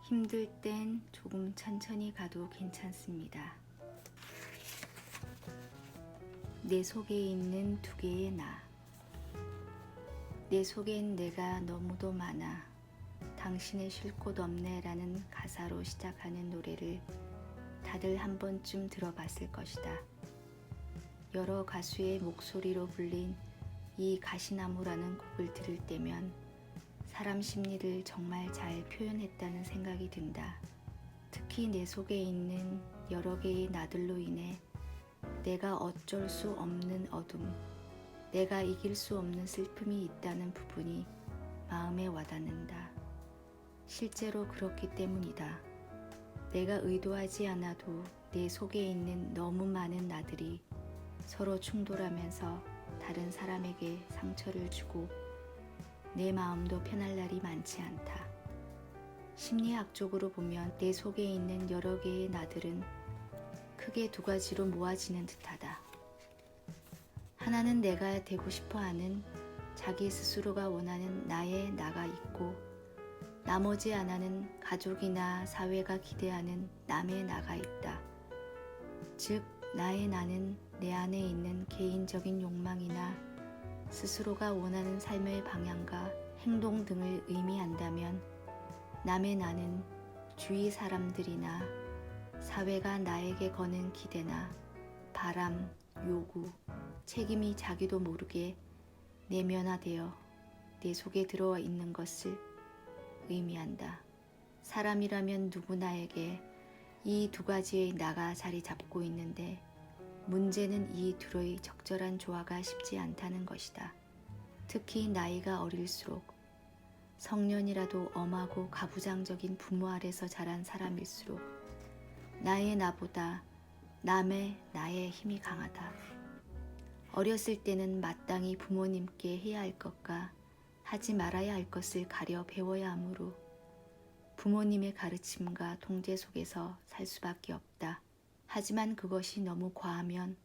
힘들 땐 조금 천천히 가도 괜찮습니다. 내 속에 있는 두 개의 나. 내 속엔 내가 너무도 많아. 당신의 쉴 곳 없네 라는 가사로 시작하는 노래를 다들 한 번쯤 들어봤을 것이다. 여러 가수의 목소리로 불린 이 가시나무라는 곡을 들을 때면 사람 심리를 정말 잘 표현했다는 생각이 든다. 특히 내 속에 있는 여러 개의 나들로 인해 내가 어쩔 수 없는 어둠, 내가 이길 수 없는 슬픔이 있다는 부분이 마음에 와닿는다. 실제로 그렇기 때문이다. 내가 의도하지 않아도 내 속에 있는 너무 많은 나들이 서로 충돌하면서 다른 사람에게 상처를 주고 내 마음도 편할 날이 많지 않다. 심리학적으로 보면 내 속에 있는 여러 개의 나들은 크게 두 가지로 모아지는 듯하다. 하나는 내가 되고 싶어 하는 자기 스스로가 원하는 나의 나가 있고, 나머지 하나는 가족이나 사회가 기대하는 남의 나가 있다. 즉, 나의 나는 내 안에 있는 개인적인 욕망이나 스스로가 원하는 삶의 방향과 행동 등을 의미한다면, 남의 나는 주위 사람들이나 사회가 나에게 거는 기대나 바람, 요구, 책임이 자기도 모르게 내면화되어 내 속에 들어와 있는 것을 의미한다. 사람이라면 누구나에게 이 두 가지의 나가 자리 잡고 있는데, 문제는 이 둘의 적절한 조화가 쉽지 않다는 것이다. 특히 나이가 어릴수록 성년이라도 엄하고 가부장적인 부모 아래서 자란 사람일수록 나의 나보다 남의 나의 힘이 강하다. 어렸을 때는 마땅히 부모님께 해야 할 것과 하지 말아야 할 것을 가려 배워야 하므로 부모님의 가르침과 통제 속에서 살 수밖에 없다. 하지만 그것이 너무 과하면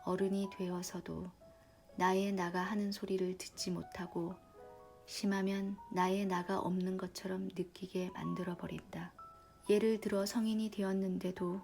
어른이 되어서도 나의 나가 하는 소리를 듣지 못하고, 심하면 나의 나가 없는 것처럼 느끼게 만들어버린다. 예를 들어 성인이 되었는데도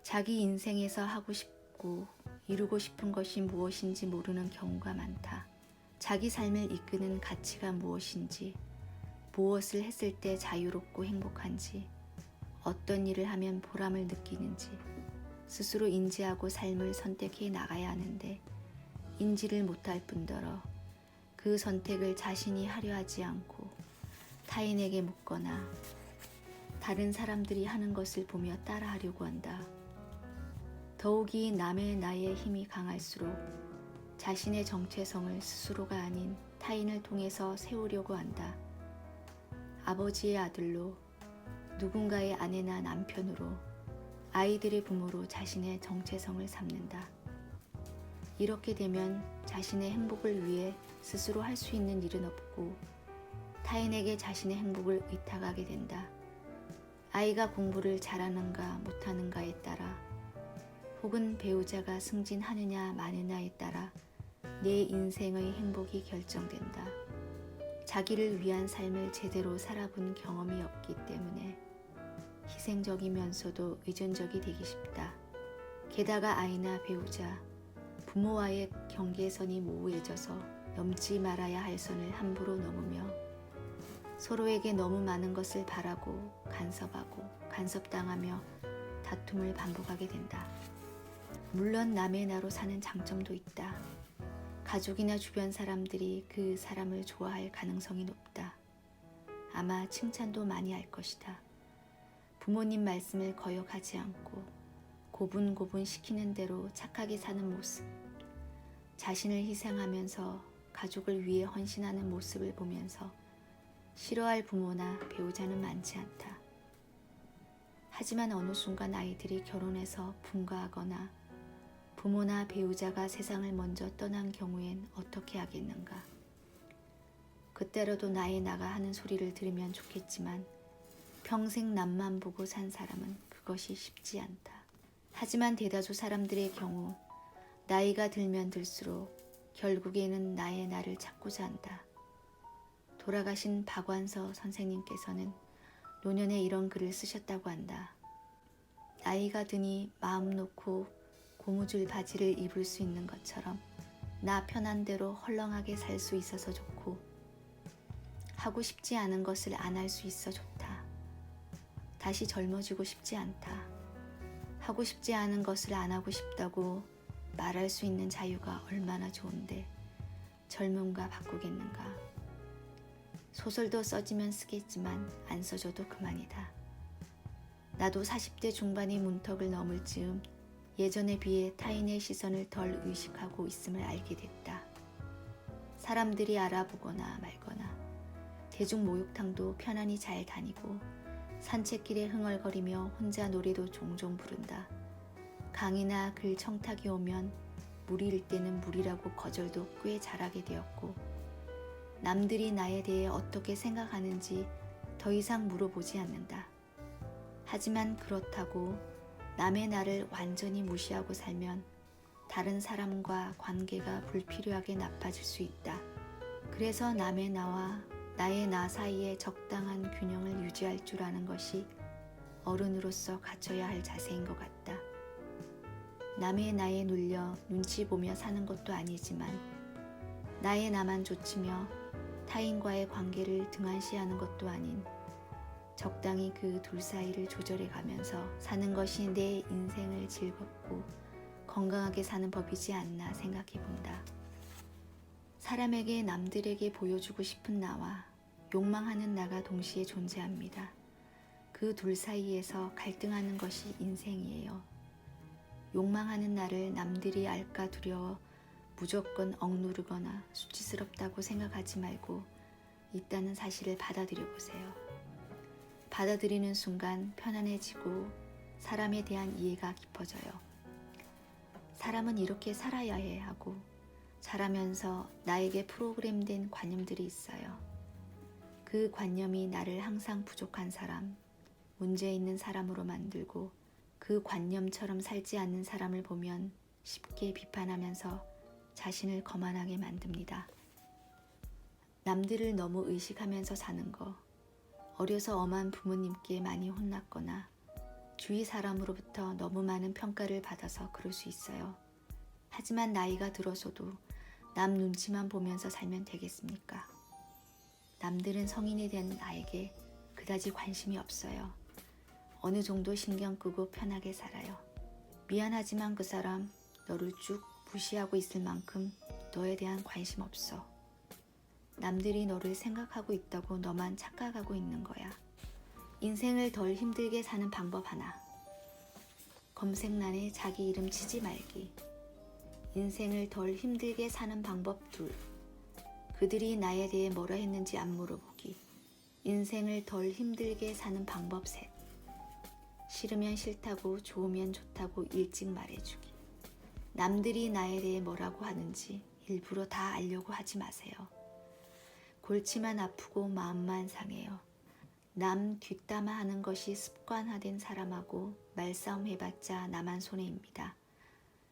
자기 인생에서 하고 싶고 이루고 싶은 것이 무엇인지 모르는 경우가 많다. 자기 삶을 이끄는 가치가 무엇인지, 무엇을 했을 때 자유롭고 행복한지, 어떤 일을 하면 보람을 느끼는지 스스로 인지하고 삶을 선택해 나가야 하는데, 인지를 못할 뿐더러 그 선택을 자신이 하려 하지 않고 타인에게 묻거나 다른 사람들이 하는 것을 보며 따라하려고 한다. 더욱이 남의 나의 힘이 강할수록 자신의 정체성을 스스로가 아닌 타인을 통해서 세우려고 한다. 아버지의 아들로, 누군가의 아내나 남편으로, 아이들의 부모로 자신의 정체성을 삼는다. 이렇게 되면 자신의 행복을 위해 스스로 할 수 있는 일은 없고 타인에게 자신의 행복을 의탁하게 된다. 아이가 공부를 잘하는가 못하는가에 따라, 혹은 배우자가 승진하느냐 마느냐에 따라 내 인생의 행복이 결정된다. 자기를 위한 삶을 제대로 살아본 경험이 없기 때문에 희생적이면서도 의존적이 되기 쉽다. 게다가 아이나 배우자, 부모와의 경계선이 모호해져서 넘지 말아야 할 선을 함부로 넘으며 서로에게 너무 많은 것을 바라고 간섭하고 간섭당하며 다툼을 반복하게 된다. 물론 남의 나로 사는 장점도 있다. 가족이나 주변 사람들이 그 사람을 좋아할 가능성이 높다. 아마 칭찬도 많이 할 것이다. 부모님 말씀을 거역하지 않고 고분고분 시키는 대로 착하게 사는 모습, 자신을 희생하면서 가족을 위해 헌신하는 모습을 보면서 싫어할 부모나 배우자는 많지 않다. 하지만 어느 순간 아이들이 결혼해서 분가하거나 부모나 배우자가 세상을 먼저 떠난 경우엔 어떻게 하겠는가. 그때라도 나의 나가 하는 소리를 들으면 좋겠지만 평생 남만 보고 산 사람은 그것이 쉽지 않다. 하지만 대다수 사람들의 경우 나이가 들면 들수록 결국에는 나의 나를 찾고자 한다. 돌아가신 박완서 선생님께서는 노년에 이런 글을 쓰셨다고 한다. 나이가 드니 마음 놓고 고무줄 바지를 입을 수 있는 것처럼 나 편한 대로 헐렁하게 살 수 있어서 좋고, 하고 싶지 않은 것을 안 할 수 있어 좋다. 다시 젊어지고 싶지 않다. 하고 싶지 않은 것을 안 하고 싶다고 말할 수 있는 자유가 얼마나 좋은데 젊음과 바꾸겠는가. 소설도 써지면 쓰겠지만 안 써줘도 그만이다. 나도 40대 중반의 문턱을 넘을 즈음 예전에 비해 타인의 시선을 덜 의식하고 있음을 알게 됐다. 사람들이 알아보거나 말거나 대중 목욕탕도 편안히 잘 다니고 산책길에 흥얼거리며 혼자 노래도 종종 부른다. 강이나 글 청탁이 오면 무리일 때는 무리라고 거절도 꽤 잘하게 되었고, 남들이 나에 대해 어떻게 생각하는지 더 이상 물어보지 않는다. 하지만 그렇다고 남의 나를 완전히 무시하고 살면 다른 사람과 관계가 불필요하게 나빠질 수 있다. 그래서 남의 나와 나의 나 사이에 적당한 균형을 유지할 줄 아는 것이 어른으로서 갖춰야 할 자세인 것 같다. 남의 나에 눌려 눈치 보며 사는 것도 아니지만 나의 나만 좇으며 타인과의 관계를 등한시하는 것도 아닌 적당히 그 둘 사이를 조절해 가면서 사는 것이 내 인생을 즐겁고 건강하게 사는 법이지 않나 생각해 본다. 사람에게 남들에게 보여주고 싶은 나와 욕망하는 나가 동시에 존재합니다. 그 둘 사이에서 갈등하는 것이 인생이에요. 욕망하는 나를 남들이 알까 두려워 무조건 억누르거나 수치스럽다고 생각하지 말고 있다는 사실을 받아들여 보세요. 받아들이는 순간 편안해지고 사람에 대한 이해가 깊어져요. 사람은 이렇게 살아야 해 하고 자라면서 나에게 프로그램된 관념들이 있어요. 그 관념이 나를 항상 부족한 사람, 문제 있는 사람으로 만들고 그 관념처럼 살지 않는 사람을 보면 쉽게 비판하면서 자신을 거만하게 만듭니다. 남들을 너무 의식하면서 사는 거, 어려서 엄한 부모님께 많이 혼났거나 주위 사람으로부터 너무 많은 평가를 받아서 그럴 수 있어요. 하지만 나이가 들어서도 남 눈치만 보면서 살면 되겠습니까? 남들은 성인이 된 나에게 그다지 관심이 없어요. 어느 정도 신경 끄고 편하게 살아요. 미안하지만 그 사람 너를 쭉 무시하고 있을 만큼 너에 대한 관심 없어. 남들이 너를 생각하고 있다고 너만 착각하고 있는 거야. 인생을 덜 힘들게 사는 방법 하나. 검색란에 자기 이름 치지 말기. 인생을 덜 힘들게 사는 방법 둘. 그들이 나에 대해 뭐라 했는지 안 물어보기. 인생을 덜 힘들게 사는 방법 셋. 싫으면 싫다고 좋으면 좋다고 일찍 말해주기. 남들이 나에 대해 뭐라고 하는지 일부러 다 알려고 하지 마세요. 골치만 아프고 마음만 상해요. 남 뒷담화하는 것이 습관화된 사람하고 말싸움 해봤자 나만 손해입니다.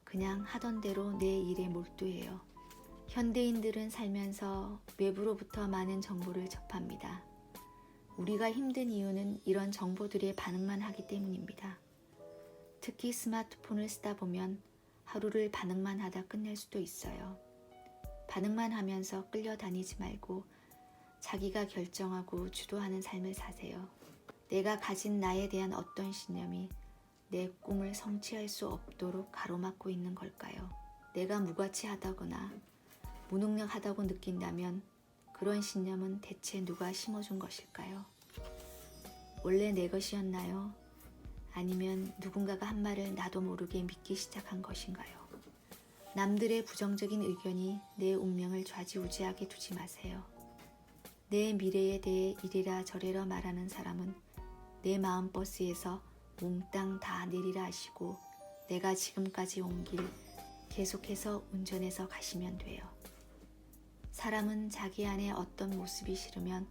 그냥 하던 대로 내 일에 몰두해요. 현대인들은 살면서 외부로부터 많은 정보를 접합니다. 우리가 힘든 이유는 이런 정보들에 반응만 하기 때문입니다. 특히 스마트폰을 쓰다 보면 하루를 반응만 하다 끝낼 수도 있어요. 반응만 하면서 끌려다니지 말고 자기가 결정하고 주도하는 삶을 사세요. 내가 가진 나에 대한 어떤 신념이 내 꿈을 성취할 수 없도록 가로막고 있는 걸까요? 내가 무가치하다거나 무능력하다고 느낀다면 그런 신념은 대체 누가 심어준 것일까요? 원래 내 것이었나요? 아니면 누군가가 한 말을 나도 모르게 믿기 시작한 것인가요? 남들의 부정적인 의견이 내 운명을 좌지우지하게 두지 마세요. 내 미래에 대해 이래라 저래라 말하는 사람은 내 마음버스에서 몽땅 다 내리라 하시고 내가 지금까지 온 길 계속해서 운전해서 가시면 돼요. 사람은 자기 안에 어떤 모습이 싫으면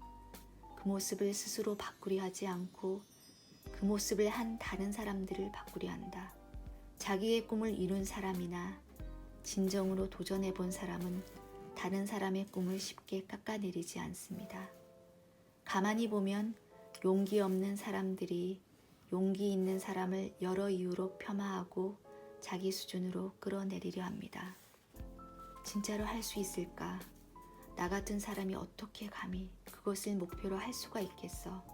그 모습을 스스로 바꾸려 하지 않고 그 모습을 한 다른 사람들을 바꾸려 한다. 자기의 꿈을 이룬 사람이나 진정으로 도전해 본 사람은 다른 사람의 꿈을 쉽게 깎아내리지 않습니다. 가만히 보면 용기 없는 사람들이 용기 있는 사람을 여러 이유로 폄하하고 자기 수준으로 끌어내리려 합니다. 진짜로 할 수 있을까? 나 같은 사람이 어떻게 감히 그것을 목표로 할 수가 있겠어?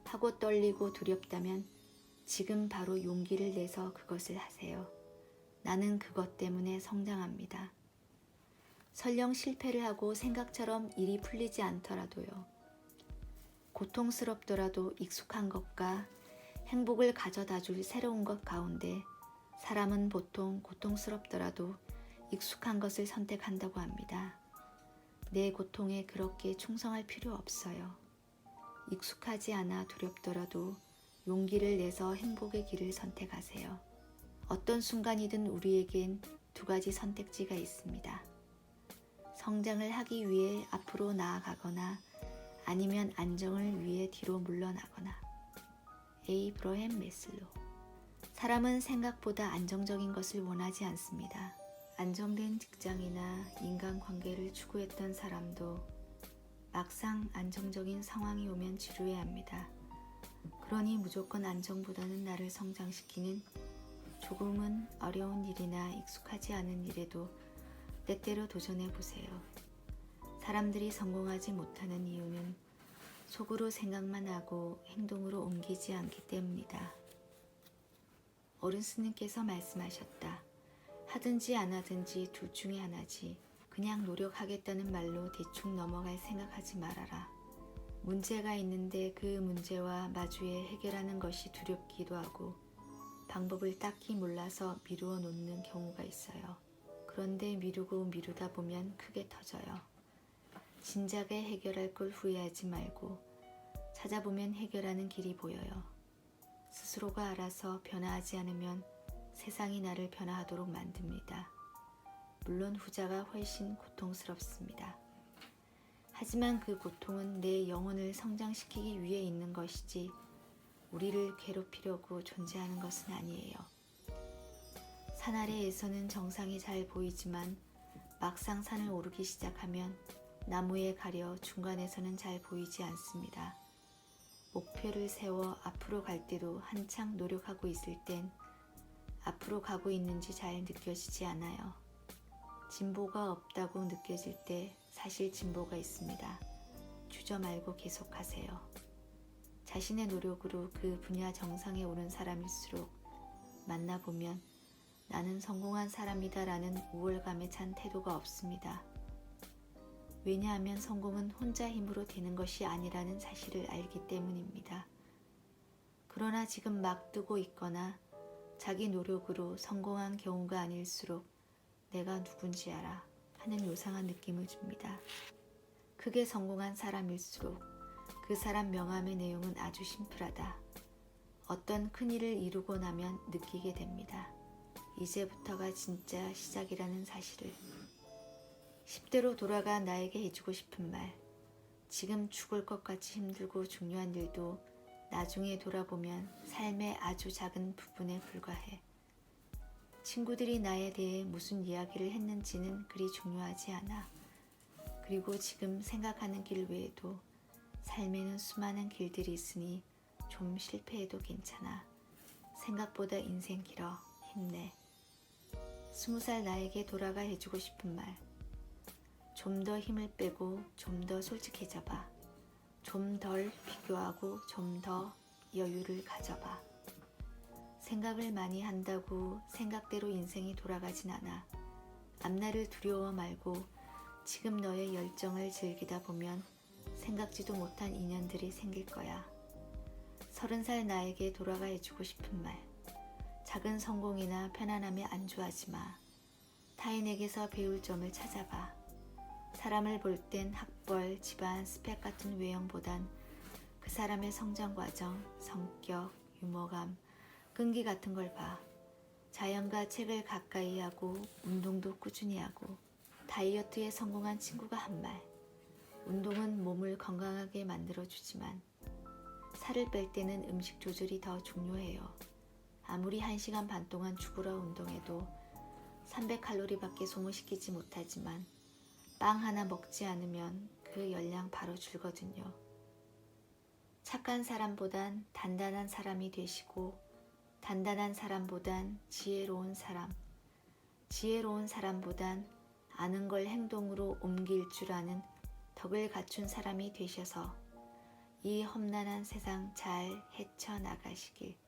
하고 떨리고 두렵다면 지금 바로 용기를 내서 그것을 하세요. 나는 그것 때문에 성장합니다. 설령 실패를 하고 생각처럼 일이 풀리지 않더라도요. 고통스럽더라도 익숙한 것과 행복을 가져다 줄 새로운 것 가운데 사람은 보통 고통스럽더라도 익숙한 것을 선택한다고 합니다. 내 고통에 그렇게 충성할 필요 없어요. 익숙하지 않아 두렵더라도 용기를 내서 행복의 길을 선택하세요. 어떤 순간이든 우리에겐 두 가지 선택지가 있습니다. 성장을 하기 위해 앞으로 나아가거나 아니면 안정을 위해 뒤로 물러나거나. 에이브러햄 매슬로. 사람은 생각보다 안정적인 것을 원하지 않습니다. 안정된 직장이나 인간관계를 추구했던 사람도 막상 안정적인 상황이 오면 지루해합니다. 그러니 무조건 안정보다는 나를 성장시키는 조금은 어려운 일이나 익숙하지 않은 일에도 때때로 도전해 보세요. 사람들이 성공하지 못하는 이유는 속으로 생각만 하고 행동으로 옮기지 않기 때문이다. 어른 스님께서 말씀하셨다. 하든지 안 하든지 둘 중에 하나지. 그냥 노력하겠다는 말로 대충 넘어갈 생각하지 말아라. 문제가 있는데 그 문제와 마주해 해결하는 것이 두렵기도 하고 방법을 딱히 몰라서 미루어 놓는 경우가 있어요. 그런데 미루고 미루다 보면 크게 터져요. 진작에 해결할 걸 후회하지 말고 찾아보면 해결하는 길이 보여요. 스스로가 알아서 변화하지 않으면 세상이 나를 변화하도록 만듭니다. 물론 후자가 훨씬 고통스럽습니다. 하지만 그 고통은 내 영혼을 성장시키기 위해 있는 것이지 우리를 괴롭히려고 존재하는 것은 아니에요. 산 아래에서는 정상이 잘 보이지만 막상 산을 오르기 시작하면 나무에 가려 중간에서는 잘 보이지 않습니다. 목표를 세워 앞으로 갈 때도 한창 노력하고 있을 땐 앞으로 가고 있는지 잘 느껴지지 않아요. 진보가 없다고 느껴질 때 사실 진보가 있습니다. 주저 말고 계속하세요. 자신의 노력으로 그 분야 정상에 오른 사람일수록 만나보면 나는 성공한 사람이다 라는 우월감에 찬 태도가 없습니다. 왜냐하면 성공은 혼자 힘으로 되는 것이 아니라는 사실을 알기 때문입니다. 그러나 지금 막 뜨고 있거나 자기 노력으로 성공한 경우가 아닐수록 내가 누군지 알아 하는 요상한 느낌을 줍니다. 크게 성공한 사람일수록 그 사람 명함의 내용은 아주 심플하다. 어떤 큰일을 이루고 나면 느끼게 됩니다. 이제부터가 진짜 시작이라는 사실을. 10대로 돌아가 나에게 해주고 싶은 말. 지금 죽을 것 같이 힘들고 중요한 일도 나중에 돌아보면 삶의 아주 작은 부분에 불과해. 친구들이 나에 대해 무슨 이야기를 했는지는 그리 중요하지 않아. 그리고 지금 생각하는 길 외에도 삶에는 수많은 길들이 있으니 좀 실패해도 괜찮아. 생각보다 인생 길어. 힘내. 20살 나에게 돌아가 해주고 싶은 말. 좀 더 힘을 빼고 좀 더 솔직해져봐. 좀 덜 비교하고 좀 더 여유를 가져봐. 생각을 많이 한다고 생각대로 인생이 돌아가진 않아. 앞날을 두려워 말고 지금 너의 열정을 즐기다 보면 생각지도 못한 인연들이 생길 거야. 30살 나에게 돌아가 해주고 싶은 말. 작은 성공이나 편안함에 안주하지 마. 타인에게서 배울 점을 찾아봐. 사람을 볼 땐 학벌, 집안, 스펙 같은 외형보단 그 사람의 성장 과정, 성격, 유머감, 끈기 같은 걸 봐. 자연과 책을 가까이 하고 운동도 꾸준히 하고. 다이어트에 성공한 친구가 한 말. 운동은 몸을 건강하게 만들어주지만 살을 뺄 때는 음식 조절이 더 중요해요. 아무리 1시간 반 동안 죽으라 운동해도 300칼로리밖에 소모시키지 못하지만 빵 하나 먹지 않으면 그 열량 바로 줄거든요. 착한 사람보단 단단한 사람이 되시고 단단한 사람보단 지혜로운 사람, 지혜로운 사람보단 아는 걸 행동으로 옮길 줄 아는 덕을 갖춘 사람이 되셔서 이 험난한 세상 잘 헤쳐나가시길